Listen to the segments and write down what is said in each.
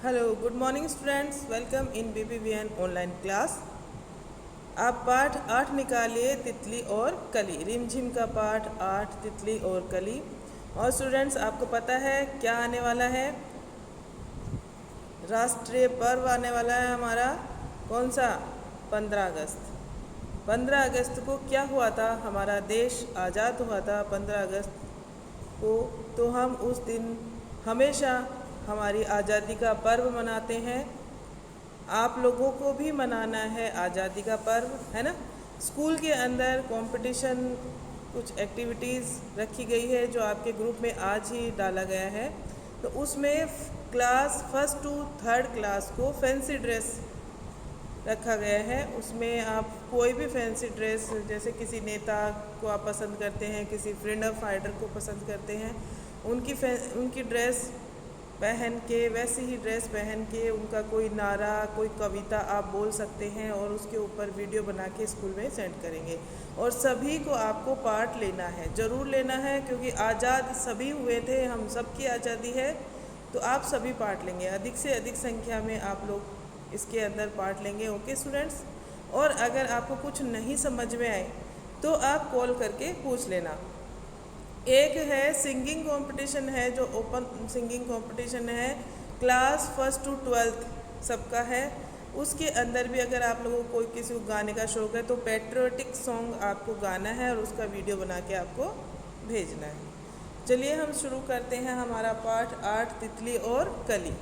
Hello, good morning students. Welcome in BBVN online class. आप पाठ 8 निकालिए, तितली और कली। रिमझिम का पाठ 8, तितली और कली। और स्टूडेंट्स, आपको पता है क्या आने वाला है? राष्ट्रीय पर्व आने वाला है हमारा। कौन सा? 15 अगस्त। 15 अगस्त को क्या हुआ था? हमारा देश आज़ाद हुआ था 15 अगस्त को। तो हम उस दिन हमेशा हमारी आज़ादी का पर्व मनाते हैं। आप लोगों को भी मनाना है आज़ादी का पर्व, है ना। स्कूल के अंदर कंपटीशन, कुछ एक्टिविटीज़ रखी गई है जो आपके ग्रुप में आज ही डाला गया है। तो उसमें क्लास 1 to 3rd क्लास को फैंसी ड्रेस रखा गया है। उसमें आप कोई भी फैंसी ड्रेस, जैसे किसी नेता को आप पसंद करते हैं, किसी फ्रीडम फाइटर को पसंद करते हैं, उनकी ड्रेस पहन के, वैसी ही ड्रेस पहन के उनका कोई नारा, कोई कविता आप बोल सकते हैं और उसके ऊपर वीडियो बना के स्कूल में सेंड करेंगे। और सभी को आपको पार्ट लेना है, ज़रूर लेना है, क्योंकि आज़ाद सभी हुए थे, हम सबकी आज़ादी है। तो आप सभी पार्ट लेंगे, अधिक से अधिक संख्या में आप लोग इसके अंदर पार्ट लेंगे। Okay students. और अगर आपको कुछ नहीं समझ में आए तो आप कॉल करके पूछ लेना। एक है सिंगिंग कंपटीशन है, जो ओपन सिंगिंग कंपटीशन है, क्लास 1 to 12th सबका है। उसके अंदर भी अगर आप लोगों को कोई किसी को गाने का शौक़ है तो पैट्रियोटिक सॉन्ग आपको गाना है और उसका वीडियो बना के आपको भेजना है। चलिए हम शुरू करते हैं हमारा पाठ 8, तितली और कली।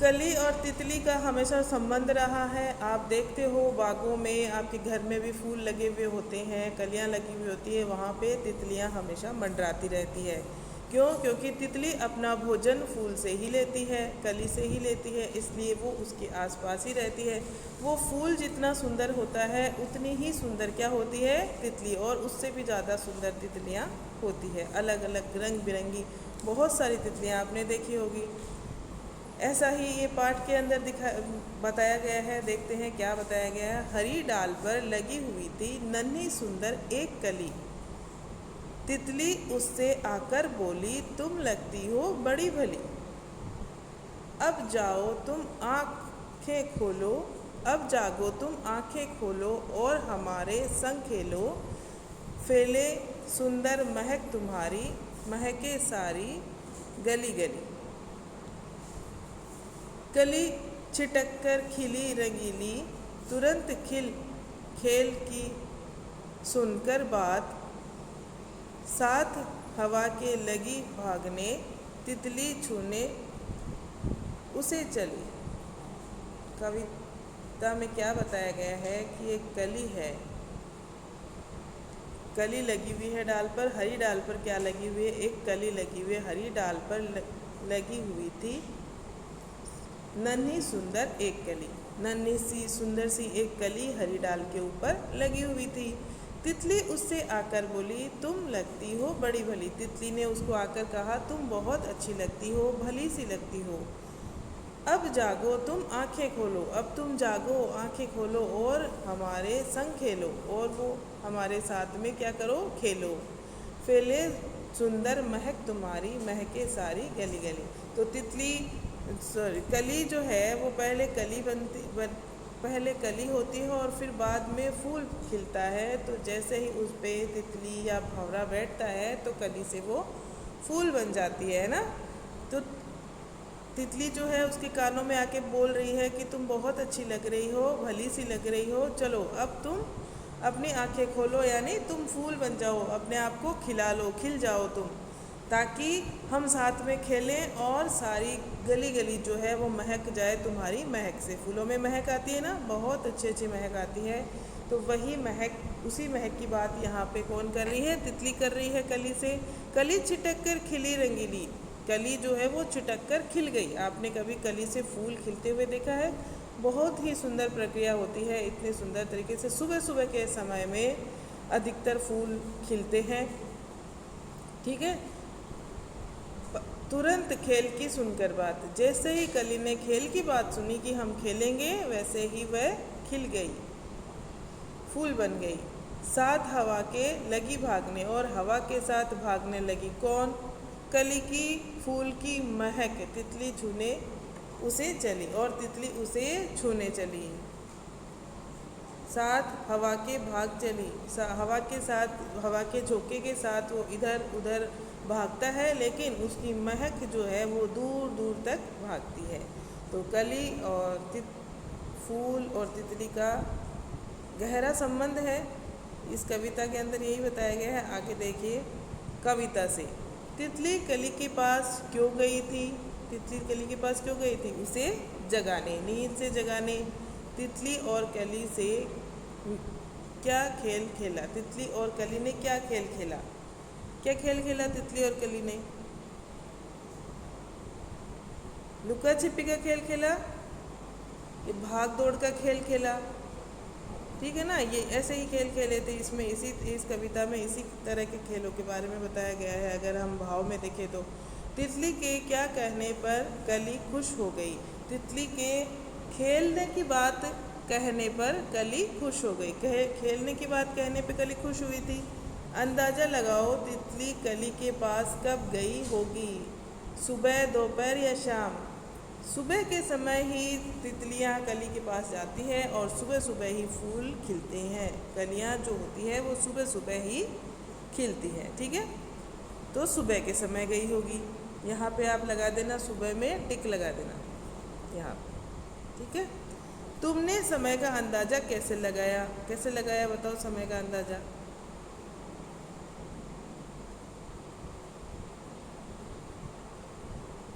कली और तितली का हमेशा संबंध रहा है। आप देखते हो बागों में, आपके घर में भी फूल लगे हुए होते हैं, कलियां लगी हुई होती है, वहाँ पे तितलियां हमेशा मंडराती रहती है। क्यों? क्योंकि तितली अपना भोजन फूल से ही लेती है, कली से ही लेती है, इसलिए वो उसके आसपास ही रहती है। वो फूल जितना सुंदर होता है उतनी ही सुंदर क्या होती है? तितली। और उससे भी ज़्यादा सुंदर तितलियाँ होती है, अलग अलग रंग बिरंगी बहुत सारी तितलियाँ आपने देखी होगी। ऐसा ही ये पाठ के अंदर बताया गया है। देखते हैं क्या बताया गया है। हरी डाल पर लगी हुई थी नन्ही सुंदर एक कली, तितली उससे आकर बोली, तुम लगती हो बड़ी भली। अब जाओ तुम आँखें खोलो, अब जागो तुम आँखें खोलो और हमारे संग खेलो। फैले सुंदर महक तुम्हारी, महके सारी गली गली। कली छिटक कर खिली रंगीली, तुरंत खिल खेल की सुनकर बात, साथ हवा के लगी भागने, तितली छूने उसे चली। कविता में क्या बताया गया है कि एक कली है, कली लगी हुई है डाल पर। हरी डाल पर क्या लगी हुई है? एक कली लगी हुई है, हरी डाल पर लगी हुई थी नन्ही सुंदर एक कली। नन्ही सी सुंदर सी एक कली हरी डाल के ऊपर लगी हुई थी। तितली उससे आकर बोली, तुम लगती हो बड़ी भली। तितली ने उसको आकर कहा, तुम बहुत अच्छी लगती हो, भली सी लगती हो। अब जागो तुम आंखें खोलो, अब तुम जागो, आंखें खोलो और हमारे संग खेलो। और वो हमारे साथ में क्या करो? खेलो। फैले सुंदर महक तुम्हारी, महके सारी गली गली। तो तितली कली जो है वो पहले पहले कली होती है और फिर बाद में फूल खिलता है। तो जैसे ही उस पर तितली या भंवरा बैठता है तो कली से वो फूल बन जाती है ना। तो तितली जो है उसके कानों में आके बोल रही है कि तुम बहुत अच्छी लग रही हो, भली सी लग रही हो, चलो अब तुम अपनी आंखें खोलो, यानी तुम फूल बन जाओ, अपने आप को खिला लो, खिल जाओ तुम, ताकि हम साथ में खेलें और सारी गली गली जो है वो महक जाए तुम्हारी महक से। फूलों में महक आती है ना, बहुत अच्छी अच्छी महक आती है। तो वही महक, उसी महक की बात यहाँ पे कौन कर रही है? तितली कर रही है कली से। कली छिटक कर खिली रंगीली, कली जो है वो छिटक कर खिल गई। आपने कभी कली से फूल खिलते हुए देखा है? बहुत ही सुंदर प्रक्रिया होती है। इतने सुंदर तरीके से सुबह सुबह के समय में अधिकतर फूल खिलते हैं। ठीक है। तुरंत खेल की सुनकर बात, जैसे ही कली ने खेल की बात सुनी कि हम खेलेंगे, वैसे ही वह खिल गई, फूल बन गई। साथ हवा के लगी भागने, और हवा के साथ भागने लगी। कौन? कली की फूल की महक तितली छूने उसे चली, और तितली उसे छूने चली। साथ हवा के भाग चली, हवा के साथ, हवा के झोंके के साथ वो इधर उधर भागता है, लेकिन उसकी महक जो है वो दूर दूर तक भागती है। तो कली और फूल और तितली का गहरा संबंध है। इस कविता के अंदर यही बताया गया है। आगे देखिए कविता से। तितली कली के पास क्यों गई थी? तितली कली के पास क्यों गई थी? उसे जगाने, नींद से जगाने। तितली और कली से क्या खेल खेला? तितली और कली ने क्या खेल खेला? क्या खेल खेला तितली और कली ने? लुका छिपी का खेल खेला, ये भाग दौड़ का खेल खेला, ठीक है ना। ये ऐसे ही खेल खेले थे। इसमें इस कविता में इसी तरह के खेलों के बारे में बताया गया है। अगर हम भाव में देखें तो तितली के क्या कहने पर कली खुश हो गई? तितली के खेलने की बात कहने पर कली खुश हो गई। खेलने की बात कहने पर कली खुश हुई थी। अंदाज़ा लगाओ तितली कली के पास कब गई होगी? सुबह, दोपहर या शाम? सुबह के समय ही तितलियाँ कली के पास जाती हैं और सुबह सुबह ही फूल खिलते हैं। कलियाँ जो होती है वो सुबह सुबह ही खिलती है, ठीक है। तो सुबह के समय गई होगी। यहाँ पे आप लगा देना, सुबह में टिक लगा देना यहाँ पे, ठीक है। तुमने समय का अंदाज़ा कैसे लगाया? कैसे लगाया बताओ समय का अंदाज़ा?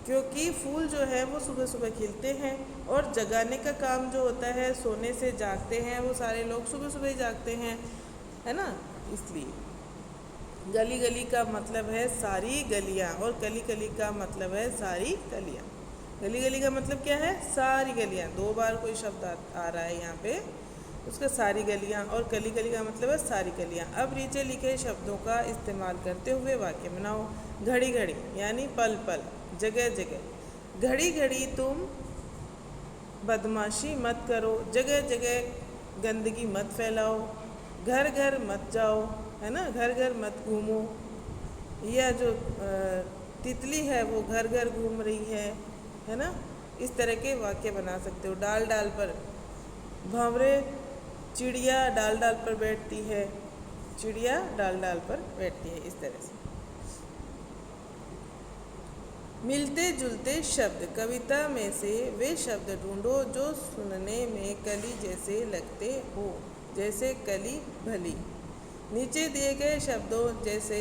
क्योंकि फूल जो है वो सुबह सुबह खिलते हैं, और जगाने का काम जो होता है, सोने से जागते हैं वो सारे लोग सुबह सुबह ही जागते हैं, है ना। इसलिए गली गली का मतलब है सारी गलियाँ, और कली कली का मतलब है सारी कलियाँ। गली गली का मतलब क्या है? सारी गलियाँ। 2 बार कोई शब्द आ रहा है यहाँ पे, उसका सारी गलियाँ, और कली कली का मतलब है सारी कलियाँ। अब नीचे लिखे शब्दों का इस्तेमाल करते हुए वाक्य बनाओ। घड़ी घड़ी यानी पल पल, जगह जगह। घड़ी घड़ी तुम बदमाशी मत करो, जगह जगह गंदगी मत फैलाओ। घर घर मत जाओ, है ना, घर घर मत घूमो। यह जो तितली है वो घर घर घूम रही है ना। इस तरह के वाक्य बना सकते हो। डाल डाल पर भंवरे, चिड़िया डाल डाल पर बैठती है, चिड़िया डाल डाल पर बैठती है, इस तरह से। मिलते जुलते शब्द। कविता में से वे शब्द ढूंढो जो सुनने में कली जैसे लगते हो, जैसे कली भली। नीचे दिए गए शब्दों जैसे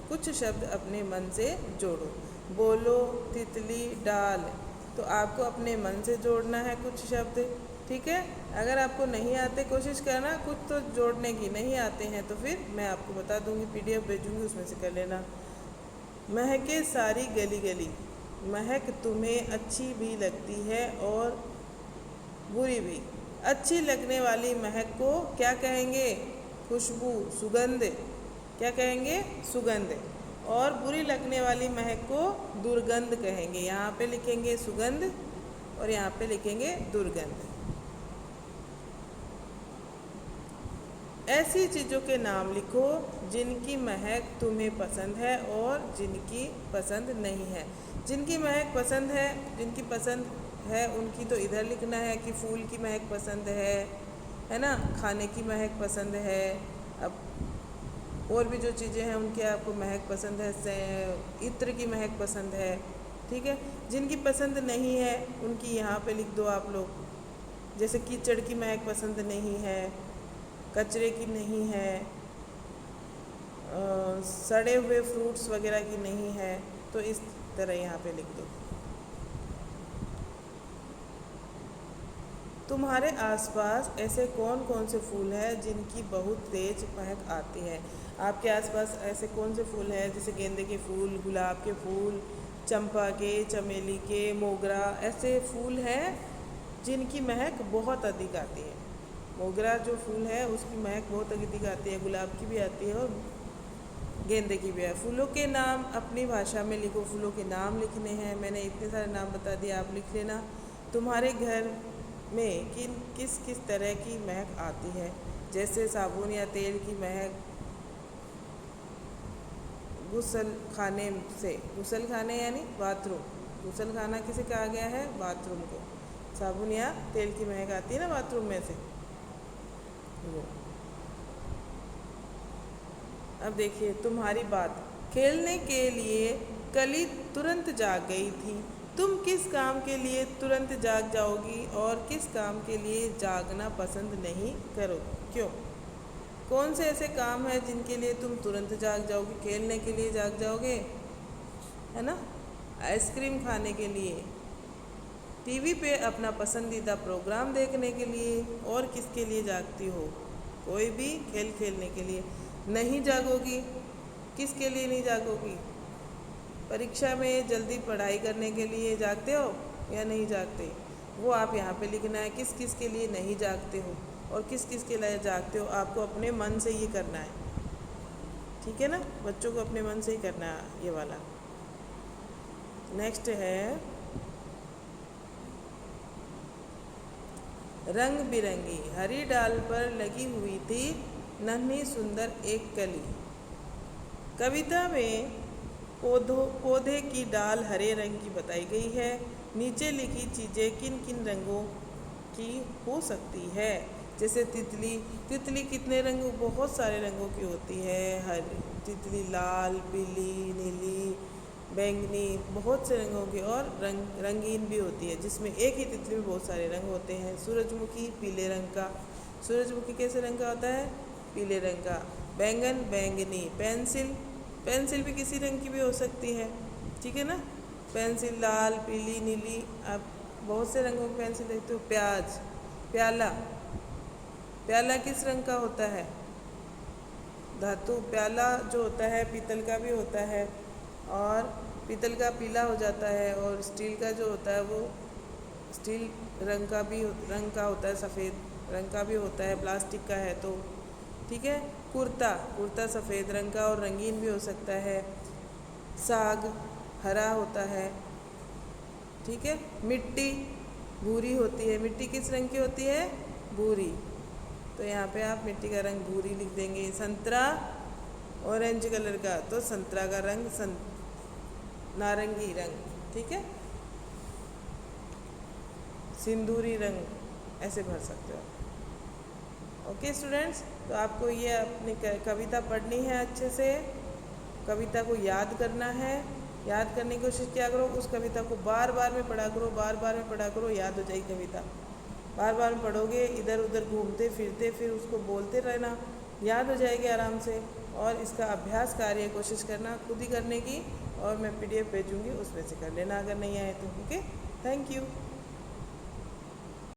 कुछ शब्द अपने मन से जोड़ो। बोलो, तितली, डाल। तो आपको अपने मन से जोड़ना है कुछ शब्द, ठीक है। अगर आपको नहीं आते कोशिश करना कुछ तो जोड़ने की। नहीं आते हैं तो फिर मैं आपको बता दूंगी, PDF भेजूंगी, उसमें से कर लेना। महके सारी गली गली। महक तुम्हें अच्छी भी लगती है और बुरी भी। अच्छी लगने वाली महक को क्या कहेंगे? खुशबू, सुगंध। क्या कहेंगे? सुगंध। और बुरी लगने वाली महक को दुर्गंध कहेंगे। यहाँ पे लिखेंगे सुगंध और यहाँ पे लिखेंगे दुर्गंध। ऐसी चीज़ों के नाम लिखो जिनकी महक तुम्हें पसंद है और जिनकी पसंद नहीं है। जिनकी महक पसंद है उनकी तो इधर लिखना है कि फूल की महक पसंद है ना, खाने की महक पसंद है। अब और भी जो चीज़ें हैं उनकी आपको महक पसंद है, इत्र की महक पसंद है, ठीक है। जिनकी पसंद नहीं है उनकी यहाँ पे लिख दो आप लोग। जैसे कीचड़ की महक पसंद नहीं है, कचरे की नहीं है, सड़े हुए फ्रूट्स वगैरह की नहीं है, तो इस तरह यहाँ पे लिख दो। तुम्हारे आसपास ऐसे कौन कौन से फूल हैं जिनकी बहुत तेज महक आती है? आपके आसपास ऐसे कौन से फूल हैं? जैसे गेंदे के फूल, गुलाब के फूल, चंपा के, चमेली के, मोगरा, ऐसे फूल हैं जिनकी महक बहुत अधिक आती है। मोगरा जो फूल है उसकी महक बहुत अधिक आती है, गुलाब की भी आती है और गेंदे की भी है। फूलों के नाम अपनी भाषा में लिखो। फूलों के नाम लिखने हैं, मैंने इतने सारे नाम बता दिए, आप लिख लेना। तुम्हारे घर में किस किस तरह की महक आती है? जैसे साबुन या तेल की महक, गुसल खाने से, गुसल खाने यानी बाथरूम, गुसल खाना किसे कहा गया है? बाथरूम को। साबुन या तेल की महक आती है ना बाथरूम में से, वो। अब देखिए तुम्हारी बात। खेलने के लिए कली तुरंत जाग गई थी। तुम किस काम के लिए तुरंत जाग जाओगी और किस काम के लिए जागना पसंद नहीं करोगी? क्यों? कौन से ऐसे काम हैं जिनके लिए तुम तुरंत जाग जाओगी? खेलने के लिए जाग जाओगे, है ना, आइसक्रीम खाने के लिए, टीवी पे अपना पसंदीदा प्रोग्राम देखने के लिए, और किसके लिए जागती हो? कोई भी खेल खेलने के लिए नहीं जागोगी। किसके लिए नहीं जागोगी? परीक्षा में जल्दी पढ़ाई करने के लिए जागते हो या नहीं जागते? वो आप यहाँ पे लिखना है, किस किस के लिए नहीं जागते हो और किस किस के लिए जागते हो। आपको अपने मन से ये करना है, ठीक है ना? बच्चों को अपने मन से ही करना है ये वाला। नेक्स्ट है रंग बिरंगी हरी डाल पर लगी हुई थी नन्ही सुंदर एक कली। कविता में पौधे की डाल हरे रंग की बताई गई है। नीचे लिखी चीज़ें किन किन रंगों की हो सकती है? जैसे तितली, तितली कितने रंगों, बहुत सारे रंगों की होती है। हरी तितली लाल, पीली, नीली, बैंगनी, बहुत से रंगों की, और रंगीन भी होती है, जिसमें एक ही तितली में बहुत सारे रंग होते हैं। सूरजमुखी पीले रंग का, सूरजमुखी कैसे रंग का होता है? पीले रंग का। बैंगन बैंगनी। पेंसिल, पेंसिल भी किसी रंग की भी हो सकती है, ठीक है ना? पेंसिल लाल, पीली, नीली, आप बहुत से रंगों की पेंसिल देखते हो। प्याज, प्याला, प्याला किस रंग का होता है? धातु। प्याला जो होता है पीतल का भी होता है, और पीतल का पीला हो जाता है, और स्टील का जो होता है वो स्टील रंग का भी होता है, सफ़ेद रंग का भी होता है, प्लास्टिक का है तो, ठीक है। कुर्ता, कुर्ता सफ़ेद रंग का और रंगीन भी हो सकता है। साग हरा होता है, ठीक है। मिट्टी भूरी होती है। मिट्टी किस रंग की होती है? भूरी। तो यहाँ पे आप मिट्टी का रंग भूरी लिख देंगे। संतरा ऑरेंज कलर का, तो संतरा का रंग नारंगी रंग, ठीक है। सिंदूरी रंग, ऐसे भर सकते हो। ओके स्टूडेंट्स, तो आपको ये अपनी कविता पढ़नी है अच्छे से, कविता को याद करना है। याद करने की कोशिश किया करो, उस कविता को बार बार में पढ़ा करो, बार बार में पढ़ा करो, याद हो जाएगी कविता। बार बार में पढ़ोगे, इधर उधर घूमते फिरते फिर उसको बोलते रहना, याद हो जाएगी आराम से। और इसका अभ्यास कार्य कोशिश करना खुद ही करने की, और मैं PDF भेजूँगी, उसमें से कर लेना अगर नहीं आए तो। Okay, thank you.